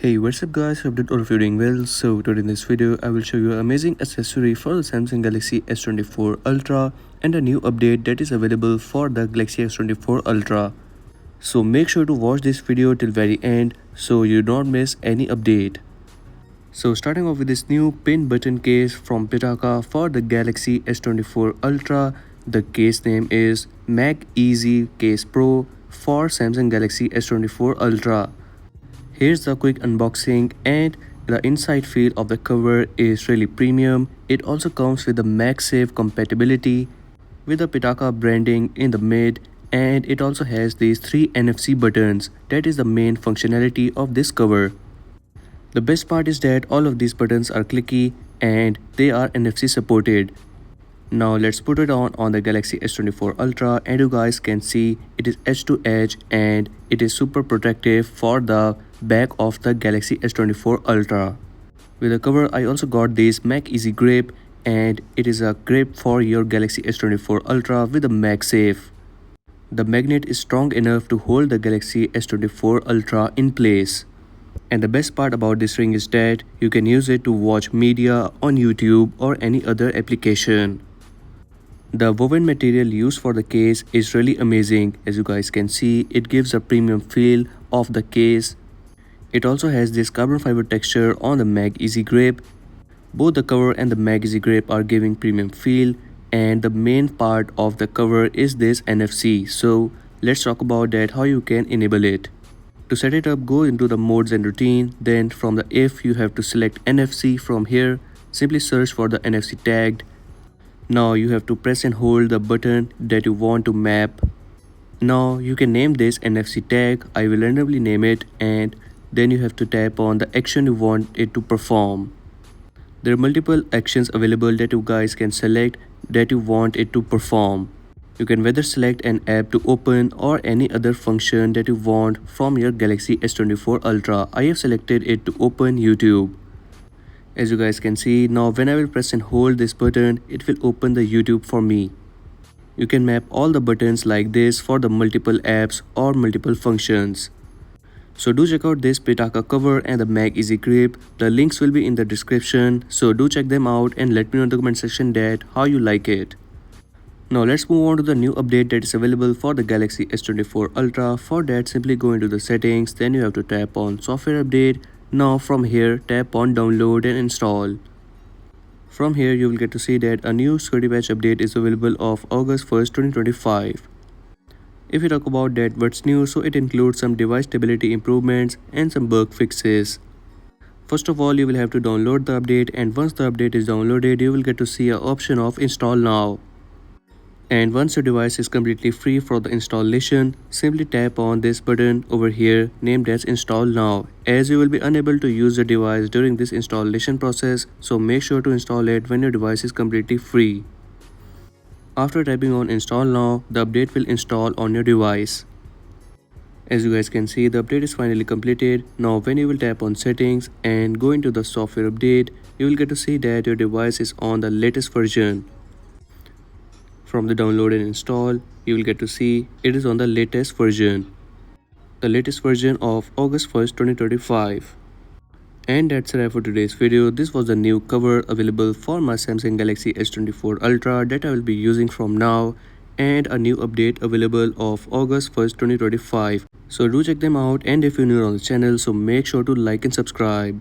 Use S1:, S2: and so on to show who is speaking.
S1: Hey, what's up guys, hope that all of you are doing well. So today in this video I will show you an amazing accessory for the Samsung Galaxy S24 Ultra and a new update that is available for the Galaxy S24 Ultra. So make sure to watch this video till very end so you don't miss any update. So starting off with this new PinButton case from Pitaka for the Galaxy S24 Ultra. The case name is Mag Easy Case Pro for Samsung Galaxy S24 Ultra. Here's the quick unboxing, and the inside feel of the cover is really premium. It also comes with the MagSafe compatibility with the Pitaka branding in the mid, and it also has these 3 NFC buttons. That is the main functionality of this cover. The best part is that all of these buttons are clicky and they are NFC supported. Now let's put it on the Galaxy S24 Ultra, and you guys can see it is edge to edge and it is super protective for the back of the Galaxy S24 Ultra. With the cover I also got this Mag Easy grip, and it is a grip for your Galaxy S24 Ultra with a MagSafe. The magnet is strong enough to hold the Galaxy S24 Ultra in place. And the best part about this ring is that you can use it to watch media on YouTube or any other application. The woven material used for the case is really amazing. As you guys can see, it gives a premium feel of the case. It also has this carbon fiber texture on the Mag Easy grip. Both the cover and the Mag Easy grip are giving premium feel, and the main part of the cover is this NFC. So let's talk about that, how you can enable it. To set it up, go into the modes and routine. Then from the if, you have to select NFC from here. Simply search for the NFC tagged. Now you have to press and hold the button that you want to map. Now you can name this NFC tag. I will randomly name it, and then you have to tap on the action you want it to perform. There are multiple actions available that you guys can select that you want it to perform. You can whether select an app to open or any other function that you want from your Galaxy S24 Ultra. I have selected it to open YouTube. As you guys can see, now when I will press and hold this button, it will open the YouTube for me. You can map all the buttons like this for the multiple apps or multiple functions. So do check out this Pitaka cover and the Mag Easy grip. The links will be in the description, so do check them out and let me know in the comment section that how you like it. Now let's move on to the new update that is available for the Galaxy S24 Ultra. For that, simply go into the settings, then you have to tap on software update. Now from here, tap on download and install. From here you will get to see that a new security patch update is available of August 1st, 2025. If we talk about that what's new, so it includes some device stability improvements and some bug fixes. First of all, you will have to download the update, and once the update is downloaded, you will get to see an option of install now. And once your device is completely free for the installation, simply tap on this button over here named as install now, as you will be unable to use the device during this installation process, so make sure to install it when your device is completely free. After tapping on install now, the update will install on your device. As you guys can see, the update is finally completed. Now when you will tap on settings and go into the software update, you will get to see that your device is on the latest version. From the download and install, you will get to see it is on the latest version. The latest version of August 1st, 2025. And that's it for today's video. This was the new cover available for my Samsung Galaxy S24 Ultra that I will be using from now, and a new update available of August 1st, 2025. So do check them out, and if you're new on the channel, so make sure to like and subscribe.